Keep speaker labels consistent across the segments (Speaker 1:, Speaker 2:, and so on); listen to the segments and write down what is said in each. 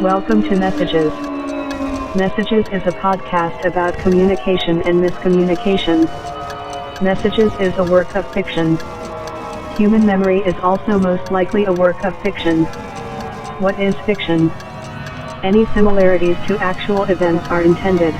Speaker 1: Welcome to Messages. Messages is a podcast about communication and miscommunication. Messages is a work of fiction. Human memory is also most likely a work of fiction. What is fiction? Any similarities to actual events are intended.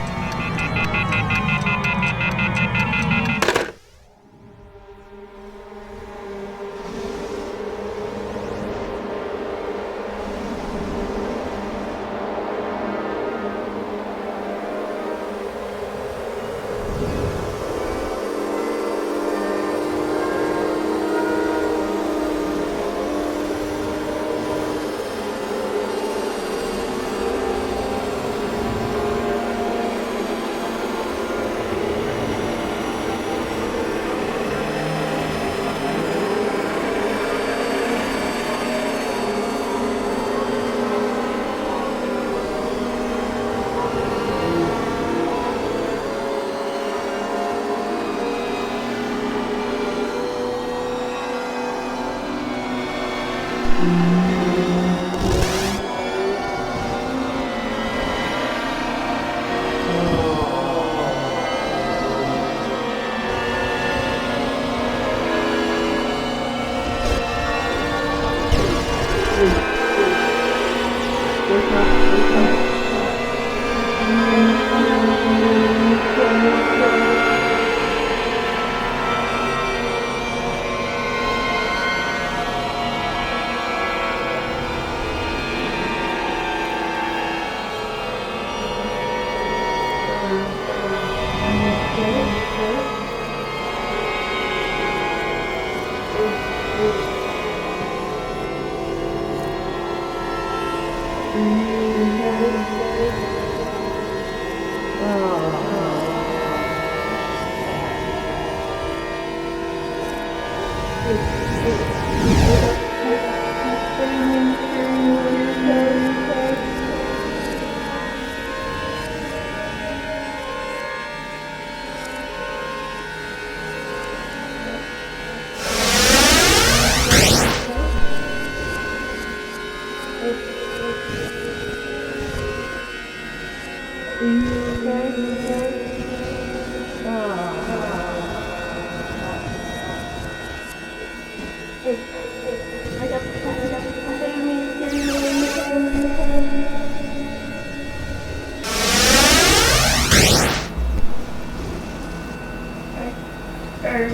Speaker 2: Are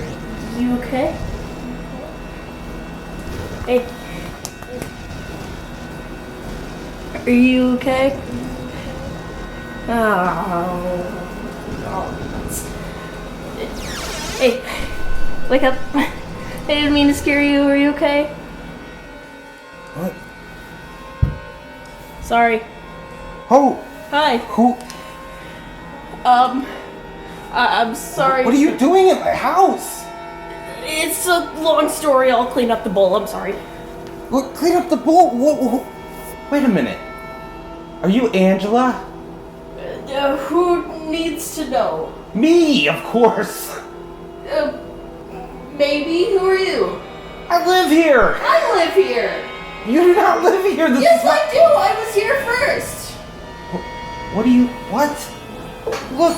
Speaker 2: you okay? Hey. Are you okay? Oh. Hey, wake up. I didn't mean to scare you. Are you okay?
Speaker 3: What?
Speaker 2: Sorry.
Speaker 3: Oh!
Speaker 2: Hi.
Speaker 3: Who?
Speaker 2: I'm sorry.
Speaker 3: What are you doing at my house?
Speaker 2: It's a long story. I'll clean up the bowl. I'm sorry.
Speaker 3: Look, clean up the bowl. Wait a minute. Are you Angela?
Speaker 2: Who needs to know?
Speaker 3: Me, of course.
Speaker 2: Maybe. Who are you?
Speaker 3: I live here.
Speaker 2: I live here.
Speaker 3: You do not live here.
Speaker 2: Yes, I do. I was here first.
Speaker 3: What do you? What? Look.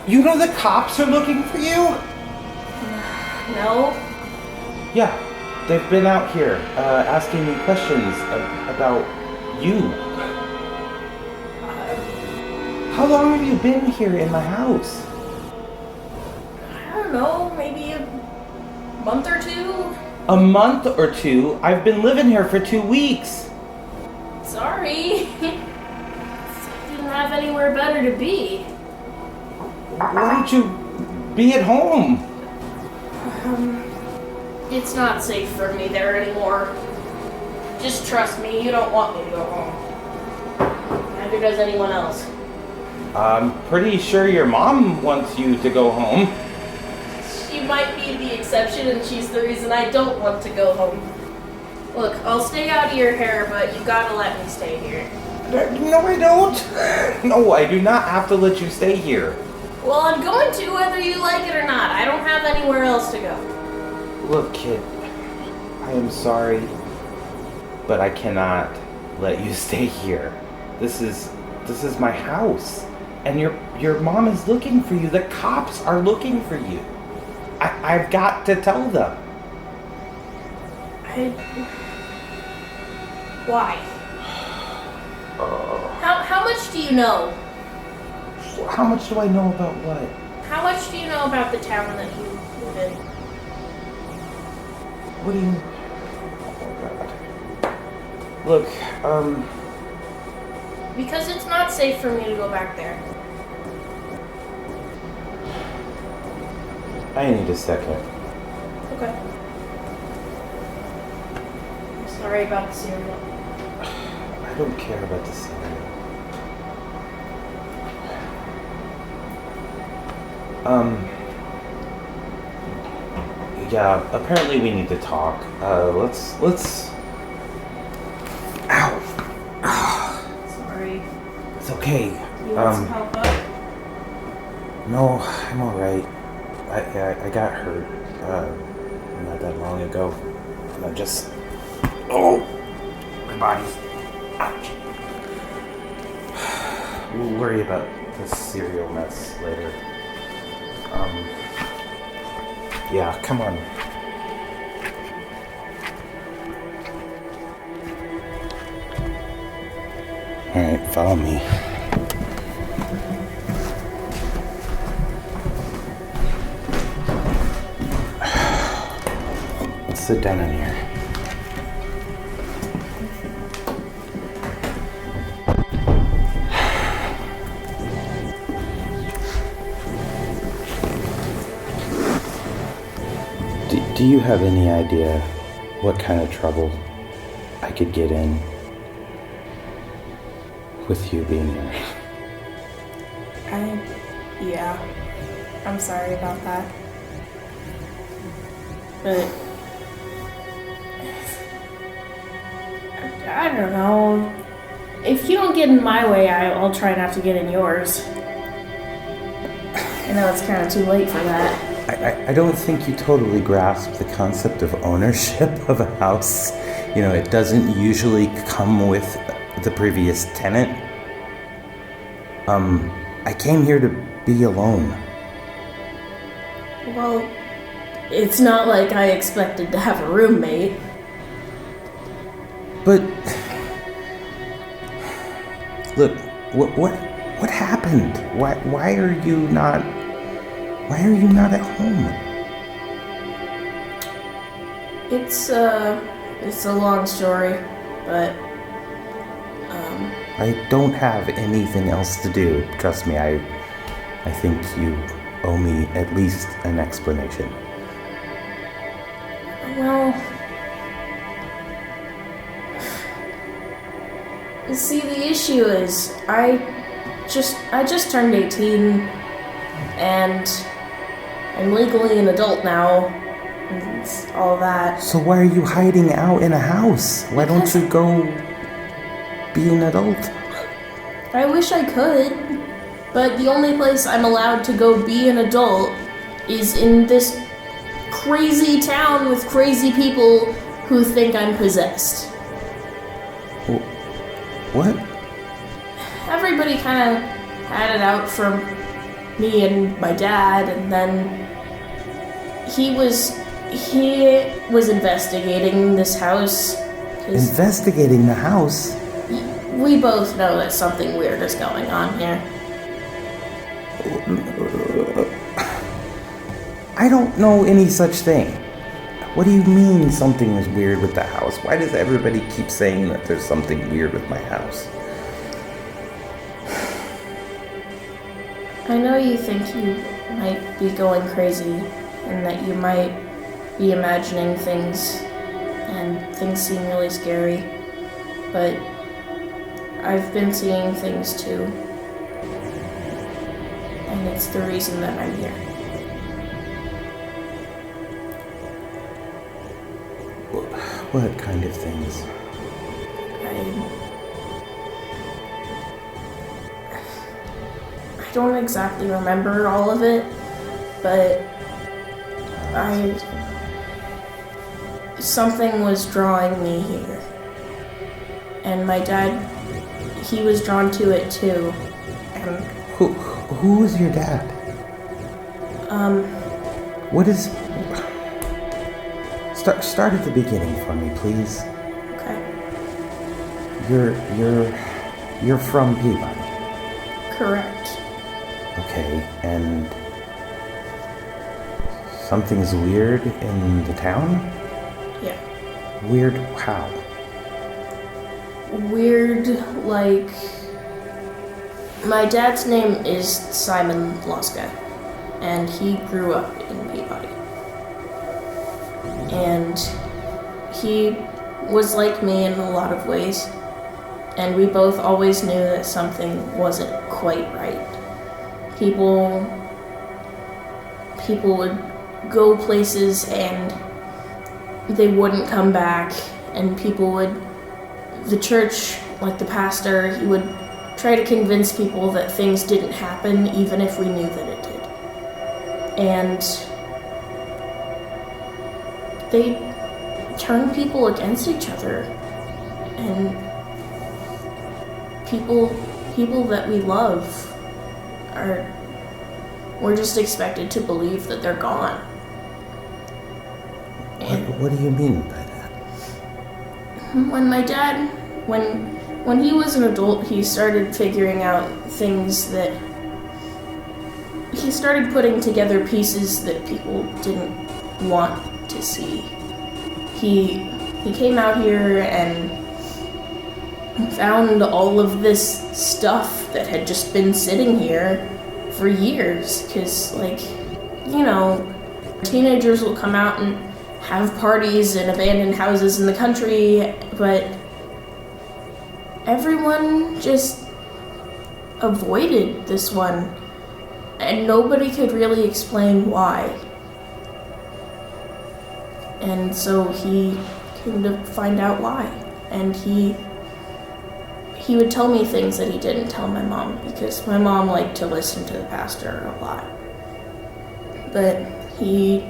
Speaker 3: You know the cops are looking for you?
Speaker 2: No.
Speaker 3: Yeah, they've been out here asking me questions about you. How long have you been here in my house?
Speaker 2: I don't know, maybe a month or two?
Speaker 3: A month or two? I've been living here for 2 weeks.
Speaker 2: Sorry. Didn't have anywhere better to be.
Speaker 3: Why don't you be at home?
Speaker 2: It's not safe for me there anymore. Just trust me, you don't want me to go home. Neither does anyone else.
Speaker 3: I'm pretty sure your mom wants you to go home.
Speaker 2: She might be the exception, and she's the reason I don't want to go home. Look, I'll stay out of your hair, but you gotta let me stay here.
Speaker 3: No, I don't. No, I do not have to let you stay here.
Speaker 2: Well, I'm going to whether you like it or not. I don't have anywhere else to go.
Speaker 3: Look, kid, I am sorry, but I cannot. let you stay here. This is my house. And your mom is looking for you. The cops are looking for you. I've got to tell them.
Speaker 2: Why? How much do you know?
Speaker 3: How much do I know about what?
Speaker 2: How much do you know about the town that you live in?
Speaker 3: What do you... Oh, God. Look,
Speaker 2: Because it's not safe for me to go back there.
Speaker 3: I need a second.
Speaker 2: Okay. I'm sorry about the cereal.
Speaker 3: I don't care about the cereal. Yeah, apparently we need to talk. Let's... Ow!
Speaker 2: Sorry.
Speaker 3: It's okay.
Speaker 2: You want some help up?
Speaker 3: No, I'm alright. I got hurt, not that long ago. And I just... Oh! My body's... Ouch. We'll worry about the cereal mess later. Yeah, come on. Alright, follow me. Let's sit down in here. Do you have any idea what kind of trouble I could get in with you being here?
Speaker 2: Yeah. I'm sorry about that. But... I don't know. If you don't get in my way, I'll try not to get in yours. I know it's kind of too late for that.
Speaker 3: I don't think you totally grasp the concept of ownership of a house. You know, it doesn't usually come with the previous tenant. I came here to be alone.
Speaker 2: Well, it's not like I expected to have a roommate.
Speaker 3: But look, what happened? Why are you not at home?
Speaker 2: It's a long story, but
Speaker 3: I don't have anything else to do. Trust me, I think you owe me at least an explanation.
Speaker 2: well, see, the issue is I just turned 18 and I'm legally an adult now, and all that.
Speaker 3: So why are you hiding out in a house? Why don't you go be an adult?
Speaker 2: I wish I could, but the only place I'm allowed to go be an adult is in this crazy town with crazy people who think I'm possessed.
Speaker 3: What?
Speaker 2: Everybody kind of had it out for me and my dad, and then he was investigating this house.
Speaker 3: Investigating the house?
Speaker 2: We both know that something weird is going on here.
Speaker 3: I don't know any such thing. What do you mean something is weird with the house? Why does everybody keep saying that there's something weird with my house?
Speaker 2: I know you think you might be going crazy and that you might be imagining things and things seem really scary, but I've been seeing things too, and it's the reason that I'm here.
Speaker 3: What kind of things?
Speaker 2: I don't exactly remember all of it, but something was drawing me here. And my dad, he was drawn to it too. And
Speaker 3: Who is your dad? What is... Start at the beginning for me, please.
Speaker 2: Okay.
Speaker 3: You're from Peabody.
Speaker 2: Correct.
Speaker 3: Okay, and something's weird in the town?
Speaker 2: Yeah.
Speaker 3: Weird how?
Speaker 2: Weird, like... My dad's name is Simon Loska, and he grew up in Peabody. And he was like me in a lot of ways, and we both always knew that something wasn't quite right. People would go places and they wouldn't come back, and the church, like the pastor, he would try to convince people that things didn't happen even if we knew that it did. And they turn people against each other, and people that we love we're just expected to believe that they're gone. And
Speaker 3: what do you mean by that?
Speaker 2: when my dad, when he was an adult, he started figuring out things that he started putting together pieces that people didn't want to see. He came out here and found all of this stuff that had just been sitting here for years, because, like, you know, teenagers will come out and have parties in abandoned houses in the country, but everyone just avoided this one, and nobody could really explain why. And so he came to find out why, and he would tell me things that he didn't tell my mom, because my mom liked to listen to the pastor a lot. But he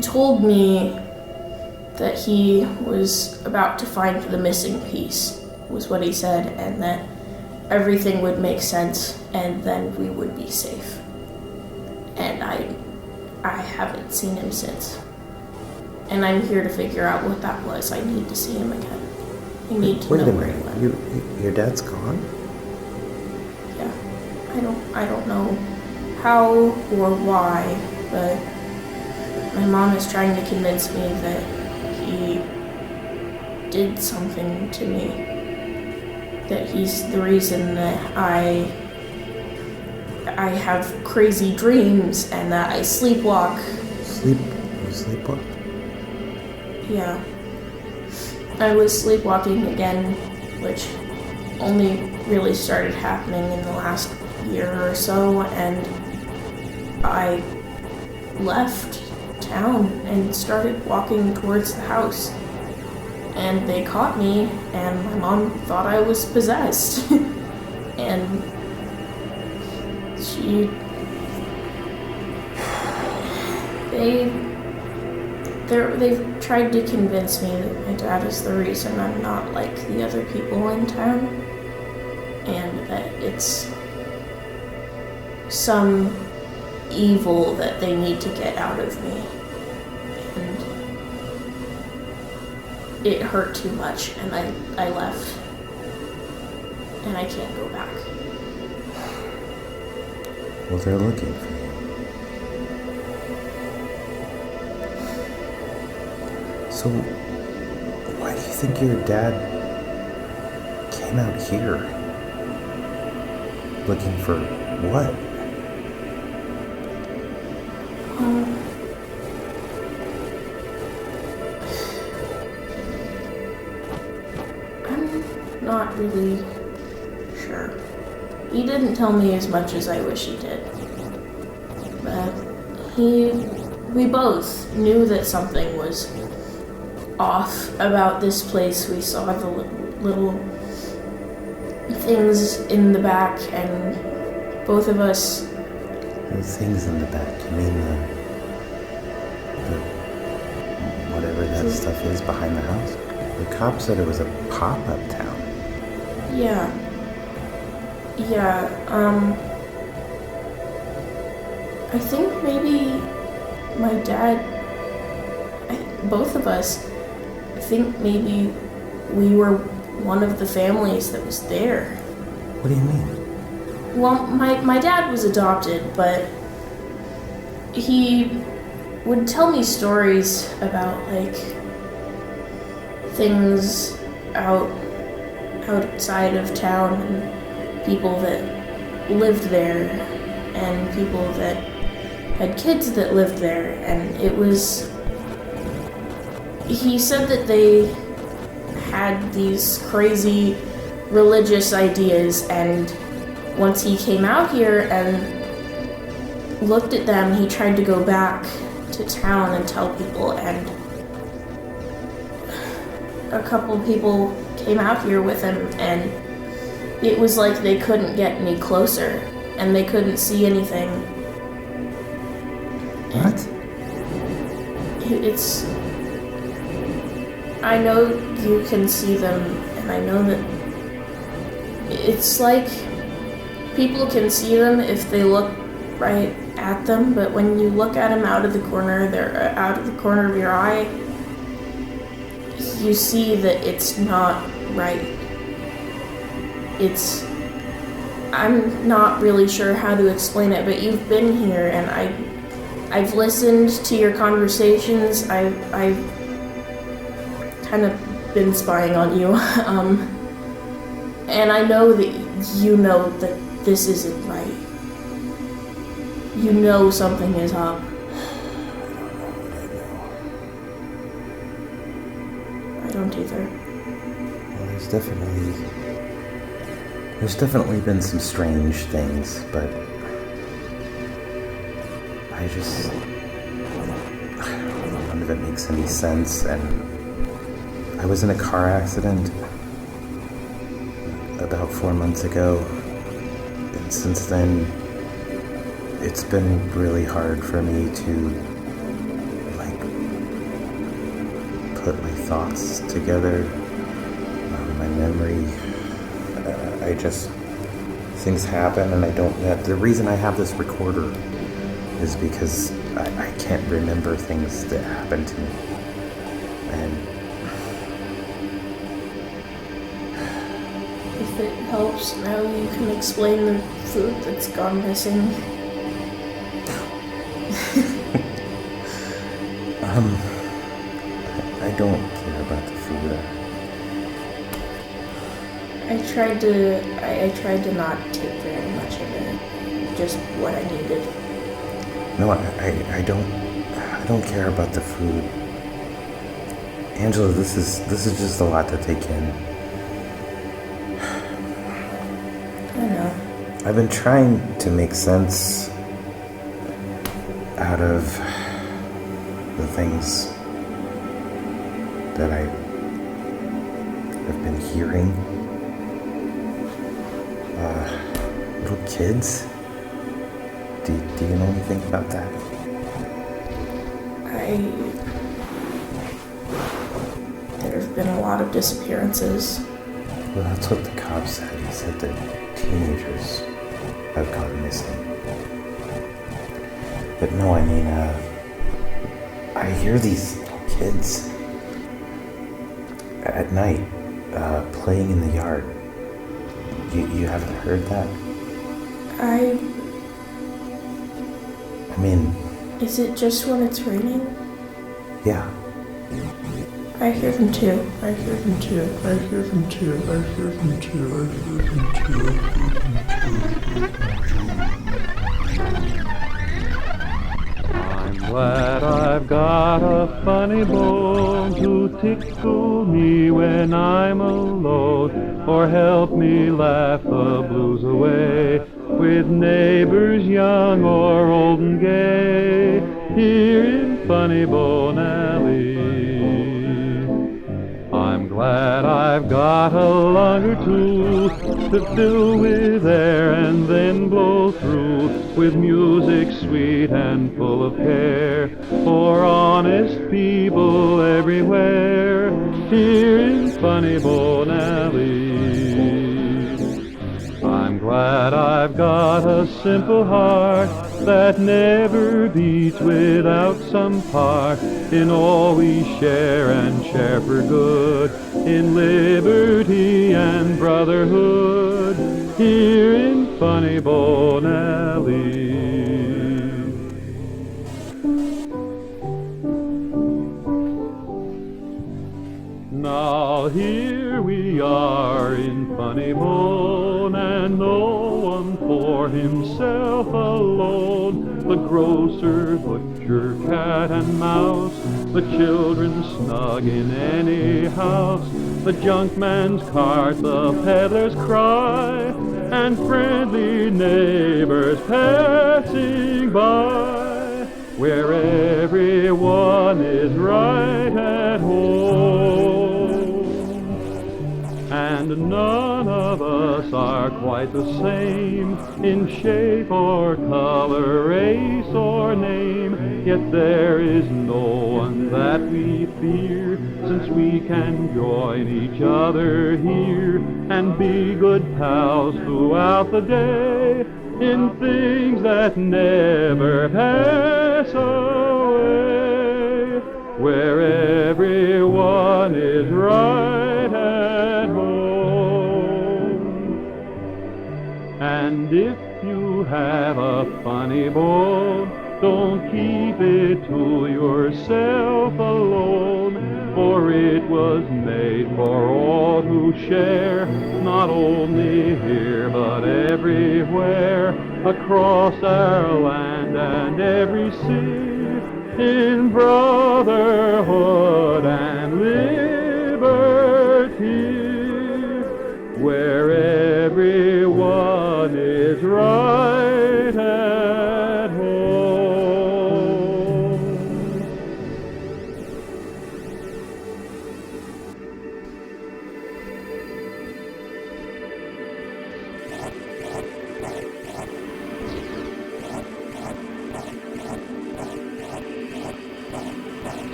Speaker 2: told me that he was about to find the missing piece, was what he said, and that everything would make sense, and then we would be safe. And I haven't seen him since. And I'm here to figure out what that was. I need to see him again. I need to know where he went.
Speaker 3: Your dad's gone?
Speaker 2: Yeah. I don't know how or why, but my mom is trying to convince me that he did something to me. That he's the reason that I have crazy dreams and that I sleepwalk.
Speaker 3: Sleepwalk?
Speaker 2: Yeah. I was sleepwalking again, which only really started happening in the last year or so, and I left town and started walking towards the house. And they caught me, and my mom thought I was possessed. And they've tried to convince me that my dad is the reason I'm not like the other people in town, and that it's some evil that they need to get out of me. And it hurt too much, and I left. And I can't go back.
Speaker 3: Well, they're looking for you. So, why do you think your dad came out here? Looking for what?
Speaker 2: I'm not really sure. He didn't tell me as much as I wish he did. But we both knew that something was off about this place. We saw the little things in the back, and both of us...
Speaker 3: The things in the back, you mean the whatever that stuff is behind the house? The cop said it was a pop-up town.
Speaker 2: Yeah. Yeah, I think maybe my dad, both of us, I think maybe we were one of the families that was there.
Speaker 3: What do you mean?
Speaker 2: Well, my dad was adopted, but he would tell me stories about, like, things outside of town and people that lived there and people that had kids that lived there, and he said that they had these crazy religious ideas, and once he came out here and looked at them, he tried to go back to town and tell people, and a couple people came out here with him, and it was like they couldn't get any closer, and they couldn't see anything.
Speaker 3: What?
Speaker 2: I know you can see them, and I know that it's like people can see them if they look right at them, but when you look at them out of the corner of your eye, you see that it's not right. I'm not really sure how to explain it, but you've been here, and I've listened to your conversations. I've kind of been spying on you, and I know that you know that this isn't right. You know something is up. I don't either.
Speaker 3: Well, there's definitely been some strange things, but none of it makes any sense. And I was in a car accident about 4 months ago, and since then it's been really hard for me to put my thoughts together, my memory. Things happen, and I don't. The reason I have this recorder is because I can't remember things that happened to me, and
Speaker 2: if it helps, now you can explain the food that's gone missing.
Speaker 3: I don't care about the food.
Speaker 2: I tried to not take very much of it, just what I needed.
Speaker 3: No, I don't care about the food. Angela, this is just a lot to take in.
Speaker 2: I know.
Speaker 3: I've been trying to make sense out of the things that I have been hearing. Little kids? Do you know anything about that?
Speaker 2: There have been a lot of disappearances.
Speaker 3: Well, that's what the cop said. He said that teenagers have gone missing. But no, I mean, I hear these little kids at night playing in the yard. You haven't heard that?
Speaker 2: I
Speaker 3: mean...
Speaker 2: Is it just when it's raining?
Speaker 3: Yeah.
Speaker 2: I hear them too.
Speaker 4: I'm glad I've got a funny bone to tickle me when I'm alone, or help me laugh the blues away with neighbors young or old and gay here in Funny Bone Alley. I'm glad I've got a lung or two to fill with air and then blow through with music sweet and full of care for honest people everywhere here in Funny Bone Alley. I'm glad I've got a simple heart that never beats without some part in all we share and share for good, in liberty and brotherhood, here in Funny Bone Alley. Now here we are in Funny Bone, and no one for himself alone. The grocer, butcher, cat and mouse, the children snug in any house, the junk man's cart, the peddler's cry, and friendly neighbors passing by, where everyone is right at home. And none of us are quite the same in shape or color, race or name, yet there is no one that we fear, since we can join each other here and be good pals throughout the day in things that never pass away, where everyone is right at home. And if you have a funny bone, don't keep it to yourself alone, for it was made for all who share, not only here but everywhere, across our land and every sea, in brotherhood and liberty, where everyone is right at home.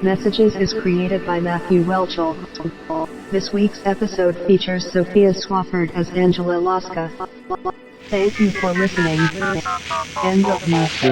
Speaker 1: Messages is created by Matthew Welchel. This week's episode features Sophia Swafford as Angela Laska. Thank you for listening. End of use.